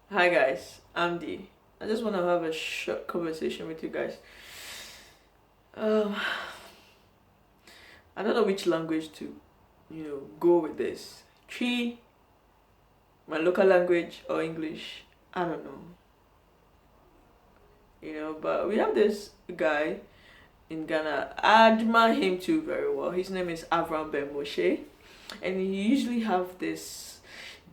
Hi guys, I'm D. I just want to have a short conversation with you guys. Um, I don't know which language to, go with this. Tree, my local language, or English. I don't know. But we have this guy in Ghana. I admire him too very well. His name is Avram Ben Moshe, and he usually have this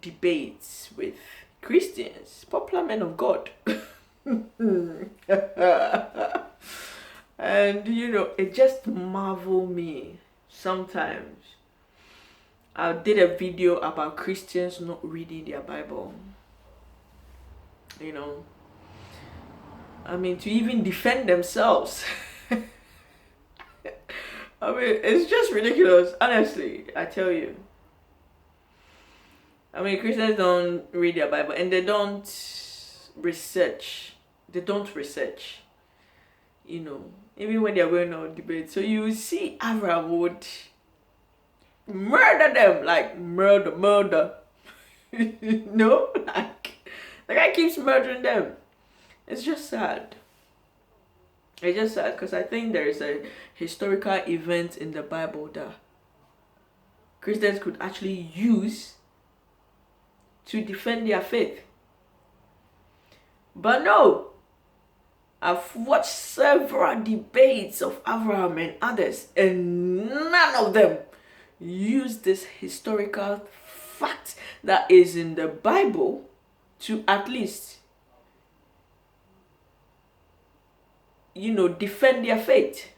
debates with Christians, popular men of God. And it just marvel me sometimes. I did a video about Christians not reading their Bible. You know, I mean, to even defend themselves. I mean, it's just ridiculous. Honestly, I tell you. I mean, Christians don't read their Bible and they don't research. They don't research. Even when they're going on debate. So you see Avram would murder them, like murder. No, like the guy keeps murdering them. It's just sad. It's just sad because I think there is a historical event in the Bible that Christians could actually use to defend their faith. But no, I've watched several debates of Abraham and others, and none of them use this historical fact that is in the Bible to at least, defend their faith.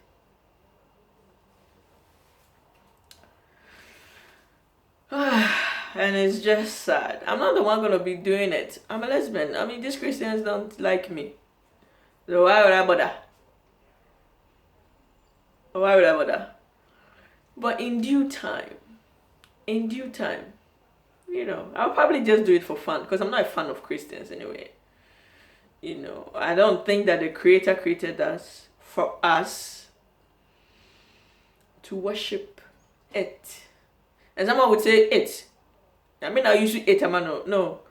And it's just sad. I'm not the one gonna be doing it. I'm a lesbian. I mean, these Christians don't like me. So why would I bother? Why would I bother? But in due time, I'll probably just do it for fun because I'm not a fan of Christians anyway. I don't think that the Creator created us for us to worship it. And someone would say it. I mean, I usually it, no.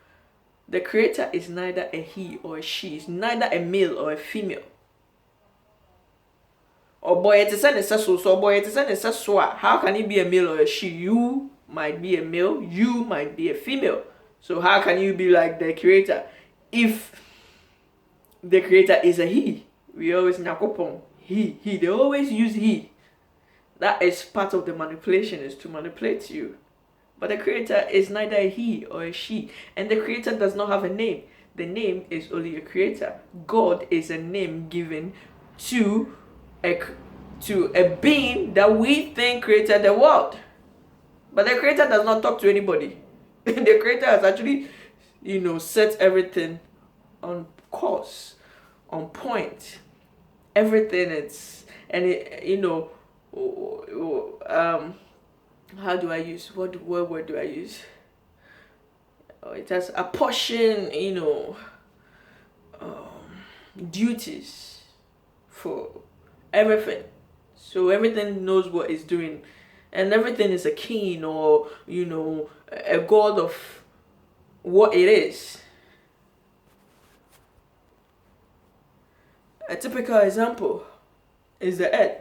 The Creator is neither a he or a she. It's neither a male or a female. Or boy, it is an so. So boy, it is an so. How can he be a male or a she? You might be a male. You might be a female. So how can you be like the Creator? If the Creator is a he, we always nakopon he. They always use he. That is part of the manipulation, is to manipulate you. But the Creator is neither a he or a she. And the Creator does not have a name. The name is only a Creator. God is a name given to a being that we think created the world. But the Creator does not talk to anybody. The Creator has actually, set everything on course, on point. Everything is, and how do I use, what word do I use? It has a portion, duties for everything. So everything knows what it's doing. And everything is a king or, a god of what it is. A typical example is the earth.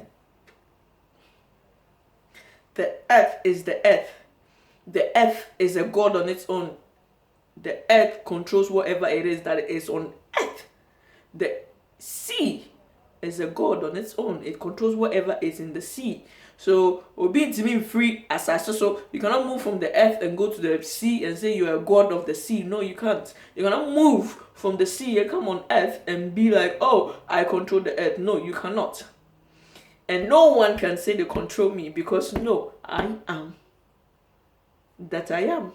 The earth is the earth. The earth is a god on its own. The earth controls whatever it is that is on earth. The sea is a god on its own. It controls whatever is in the sea. So, obi to mean free as I so you cannot move from the earth and go to the sea and say you are a god of the sea. No, you can't. You cannot move from the sea and come on earth and be like, oh, I control the earth. No, you cannot. And no one can say they control me because no, I am that I am.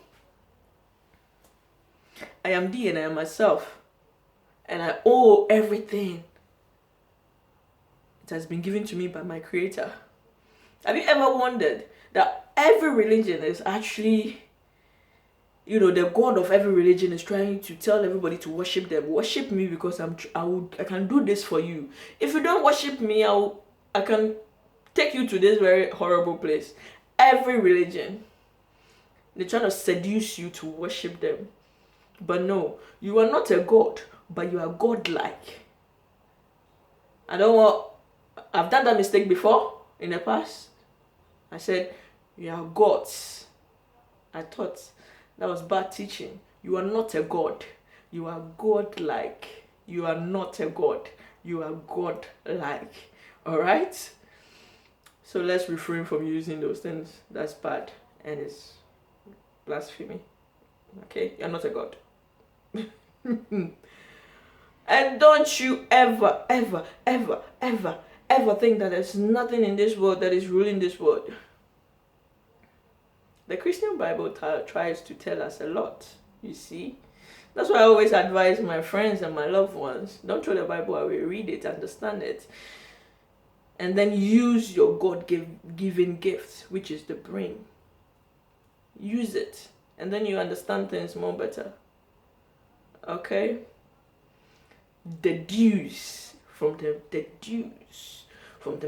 I am D and I am myself. And I owe everything. It has been given to me by my Creator. Have you ever wondered that every religion is actually, the God of every religion is trying to tell everybody to worship them. Worship me because I can do this for you. If you don't worship me, I can take you to this very horrible place. Every religion, they're trying to seduce you to worship them. But no, you are not a god, but you are godlike. I've done that mistake before in the past. I said, you are gods. I thought that was bad teaching. You are not a god. You are godlike. You are not a god. You are godlike. Alright? So let's refrain from using those things. That's bad. And it's blasphemy. Okay? You're not a god. And don't you ever, ever, ever, ever, ever think that there's nothing in this world that is ruling this world. The Christian Bible tries to tell us a lot, you see. That's why I always advise my friends and my loved ones, don't throw the Bible away, read it, understand it. And then use your God-given gift, which is the brain. Use it. And then you understand things more better. Okay? Deduce from the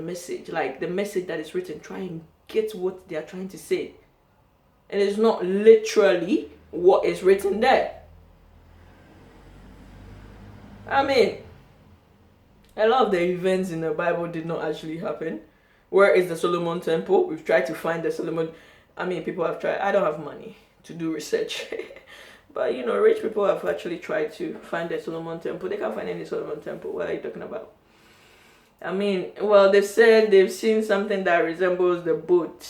message. Like the message that is written, try and get what they are trying to say. And it's not literally what is written there. I mean, a lot of the events in the Bible did not actually happen. Where is the Solomon Temple? We've tried to find the Solomon. I mean, people have tried. I don't have money to do research. But, you know, rich people have actually tried to find the Solomon Temple. They can't find any Solomon Temple. What are you talking about? I mean, well, they said they've seen something that resembles the boat.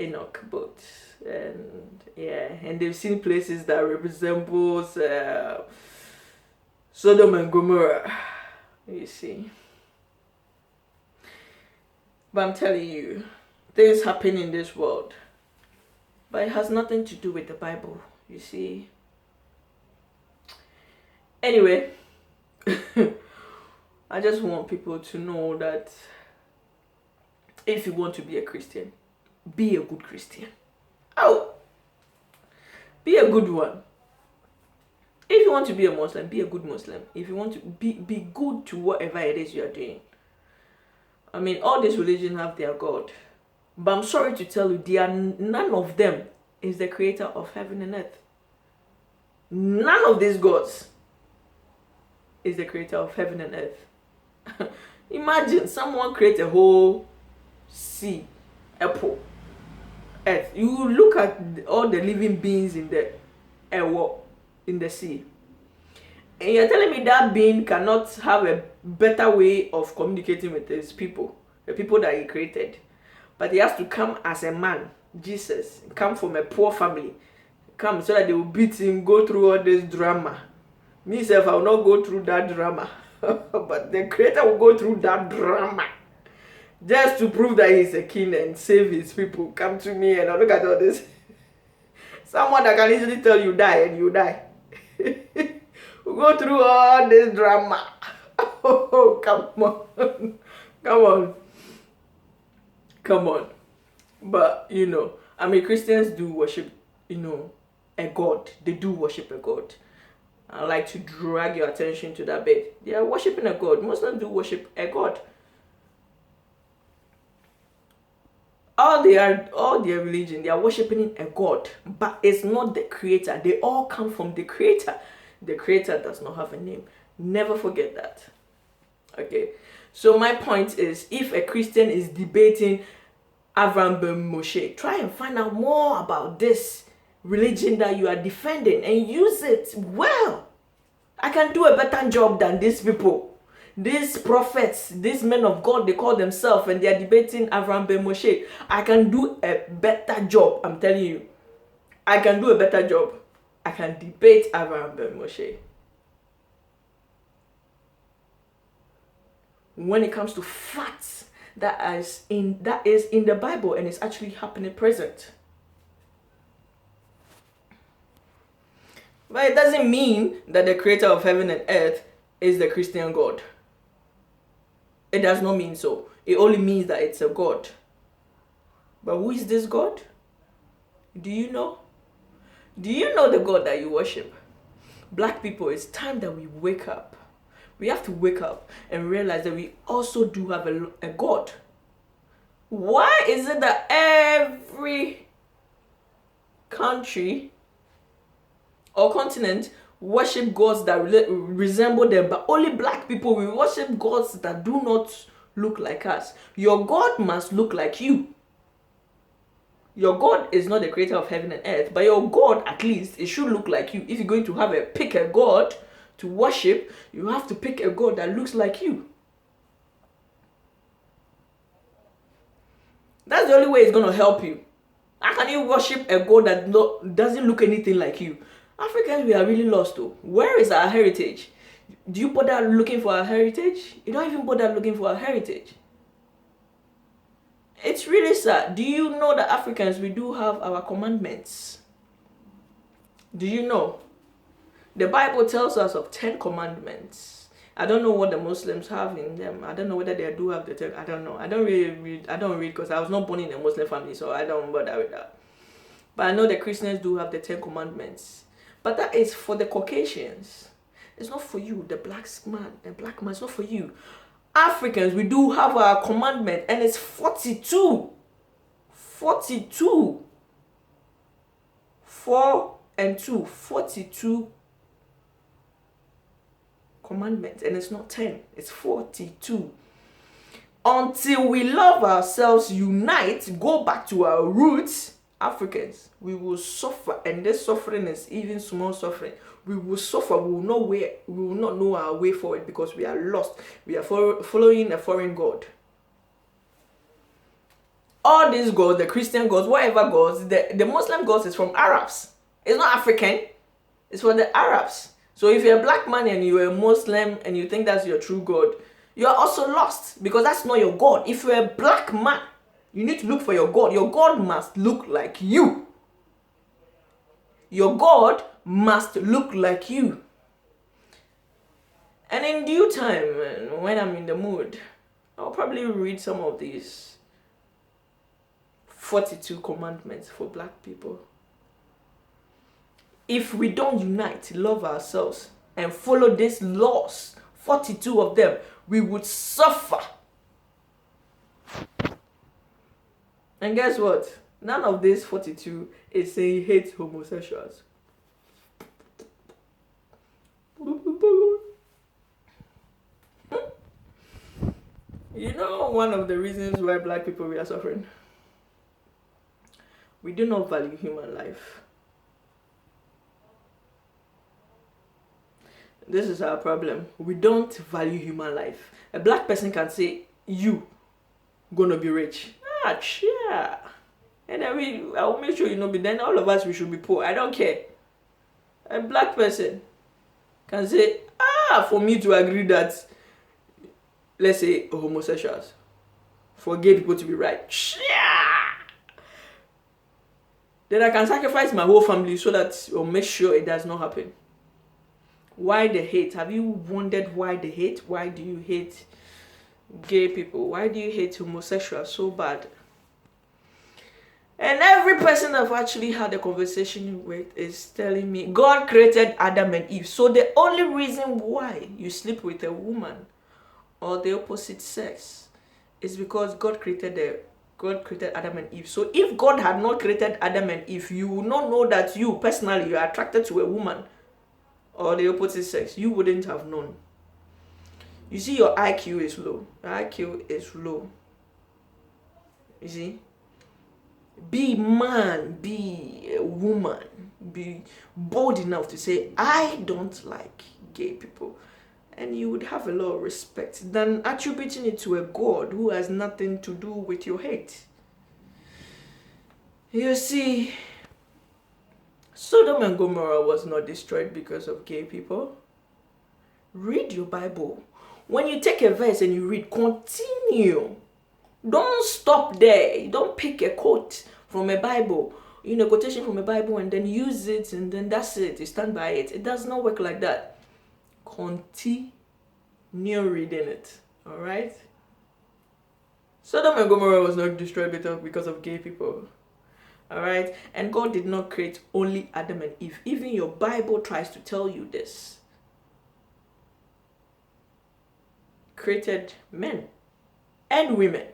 Enoch boat. And, yeah, and they've seen places that resembles Sodom and Gomorrah. You see. But I'm telling you, things happen in this world. But it has nothing to do with the Bible, you see. Anyway, I just want people to know that if you want to be a Christian, be a good Christian. Oh, be a good one. If you want to be a Muslim, be a good Muslim. If you want to be good to whatever it is you are doing. I mean, all these religions have their God. But I'm sorry to tell you, none of them is the creator of heaven and earth. None of these gods is the creator of heaven and earth. Imagine someone create a whole sea, apple, earth. You look at all the living beings in the in the sea. And you're telling me that being cannot have a better way of communicating with his people, the people that he created. But he has to come as a man, Jesus, come from a poor family, come so that they will beat him, go through all this drama. Myself, I will not go through that drama. But the creator will go through that drama. Just to prove that he's a king and save his people. Come to me and look at all this. Someone that can easily tell you die and you die. We'll go through all this drama. Oh, come on. Come on. Come on. But, you know, I mean, Christians do worship, you know, a God. They do worship a God. I like to drag your attention to that bit. They are worshiping a God. Muslims do worship a God. All their religion, they are worshiping a God. But it's not the creator. They all come from the creator. The creator does not have a name. Never forget that. Okay. So my point is, if a Christian is debating Avram ben Moshe, try and find out more about this religion that you are defending and use it well. I can do a better job than these people. These prophets, these men of God, they call themselves and they are debating Avram ben Moshe. I can do a better job, I'm telling you. I can do a better job. I can debate Avram ben Moshe. When it comes to facts that is in the Bible and it's actually happening present. But it doesn't mean that the creator of heaven and earth is the Christian God. It does not mean so. It only means that it's a God. But who is this God? Do you know? Do you know the God that you worship? Black people, it's time that we wake up. We have to wake up and realize that we also do have a God. Why is it that every country or continent worship gods that resemble them, but only black people will worship gods that do not look like us. Your God must look like you. Your God is not the creator of heaven and earth, but your God, at least, it should look like you. If you're going to pick a God to worship, you have to pick a God that looks like you. That's the only way it's going to help you. How can you worship a God that doesn't look anything like you? Africans, we are really lost though. Where is our heritage? Do you bother looking for our heritage? You don't even bother looking for our heritage. It's really sad. Do you know that Africans, we do have our commandments? Do you know? The Bible tells us of 10 commandments. I don't know what the Muslims have in them. I don't know whether they do have the 10. I don't know. I don't read because I was not born in a Muslim family, so I don't bother with that. But I know the Christians do have the 10 commandments. But that is for the Caucasians. It's not for you, the black man. The black man is not for you. Africans, we do have our commandment, and it's 42. 42. 4 and 2. 42 commandments, and it's not 10. It's 42. Until we love ourselves, unite, go back to our roots, Africans, we will suffer, and this suffering is even small suffering. We will suffer. We will not know our way forward because we are lost. We are following a foreign god. All these gods, the Christian gods, whatever gods, the Muslim gods is from Arabs. It's not African. It's for the Arabs. So if you're a black man and you're a Muslim and you think that's your true god, you're also lost because that's not your god. If you're a black man, you need to look for your God. Your God must look like you. Your God must look like you. And in due time, when I'm in the mood, I'll probably read some of these 42 commandments for black people. If we don't unite, love ourselves, and follow these laws, 42 of them, we would suffer. And guess what? None of these 42 is saying hate homosexuals. You know, one of the reasons why black people we are suffering? We do not value human life. This is our problem. We don't value human life. A black person can say, you gonna be rich. Yeah. And then I will make sure but then all of us, we should be poor. I don't care. A black person can say, for me to agree that, let's say, homosexuals, for gay people to be right. Yeah. Then I can sacrifice my whole family so that I'll make sure it does not happen. Why the hate? Have you wondered why the hate? Why do you hate gay people? Why do you hate homosexuals so bad? And every person I've actually had a conversation with is telling me God created Adam and Eve. So the only reason why you sleep with a woman or the opposite sex is because God created Adam and Eve. So if God had not created Adam and Eve, you would not know that you personally are attracted to a woman or the opposite sex. You wouldn't have known. You see, your IQ is low. Your IQ is low. You see? Be man, be a woman, be bold enough to say, I don't like gay people. And you would have a lot of respect than attributing it to a God who has nothing to do with your hate. You see, Sodom and Gomorrah was not destroyed because of gay people. Read your Bible. When you take a verse and you read, continue. Don't stop there. Don't pick a quote from a Bible, quotation from a Bible, and then use it, and then that's it. You stand by it. It does not work like that. Continue reading it. All right? Sodom and Gomorrah was not destroyed because of gay people. All right? And God did not create only Adam and Eve. Even your Bible tries to tell you this. Created men and women.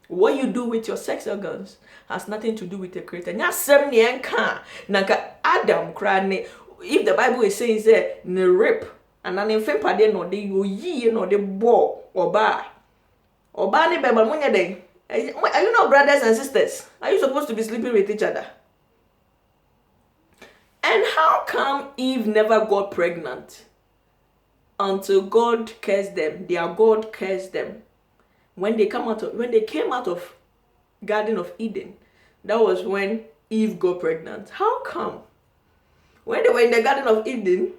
What you do with your sex organs has nothing to do with the creator. Adam krane. If the Bible is saying say ne rip and an infant pade no de ye no de bo oba. Oba ni beba munya de. Are you not brothers and sisters? Are you supposed to be sleeping with each other? And how come Eve never got pregnant? Until God cursed them. Their God cursed them. When they came out of Garden of Eden, that was when Eve got pregnant. How come? When they were in the Garden of Eden,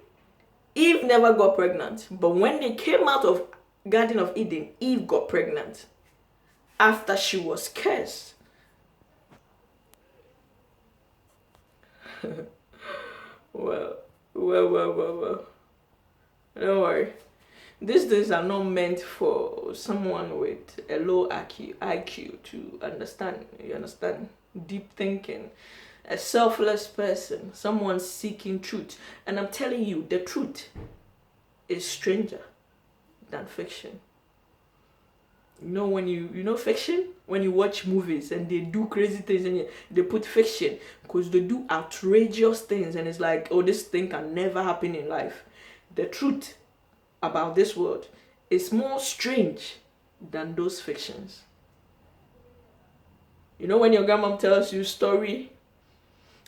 Eve never got pregnant. But when they came out of Garden of Eden, Eve got pregnant after she was cursed. Well. Don't worry. These things are not meant for someone with a low IQ to understand. You understand? Deep thinking. A selfless person. Someone seeking truth. And I'm telling you, the truth is stranger than fiction. You know when you know fiction? When you watch movies and they do crazy things and they put fiction because they do outrageous things and it's like, oh, this thing can never happen in life. The truth about this world is more strange than those fictions. You know when your grandma tells you story,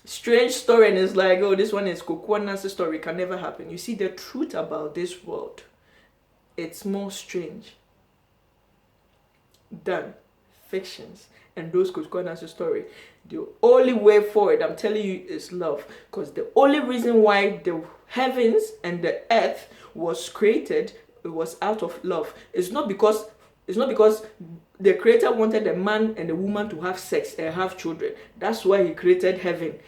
strange story, and it's like, oh, this one is Nancy story, can never happen. You see, the truth about this world, it's more strange than fictions and those Nancy story. The only way forward, I'm telling you, is love. Because the only reason why the heavens and the earth was created, it was out of love. It's not because the creator wanted a man and a woman to have sex and have children. That's why he created heaven.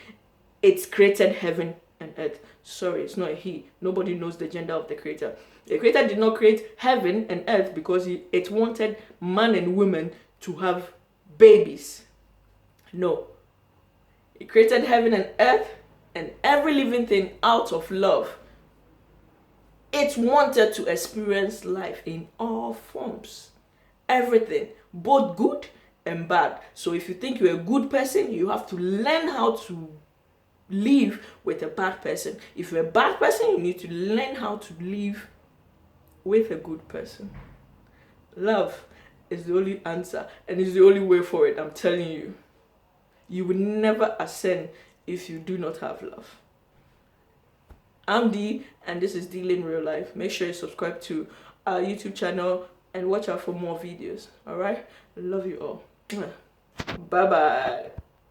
It's created heaven and earth. Sorry, it's not a he. Nobody knows the gender of the creator. The creator did not create heaven and earth because it wanted man and woman to have babies. No. He created heaven and earth and every living thing out of love. It wanted to experience life in all forms. Everything, both good and bad. So if you think you're a good person, you have to learn how to live with a bad person. If you're a bad person, you need to learn how to live with a good person. Love is the only answer and is the only way for it. I'm telling you. You will never ascend if you do not have love. I'm Dee, and this is Dee Lyn-RealLife. Make sure you subscribe to our YouTube channel and watch out for more videos. Alright? Love you all. Bye bye.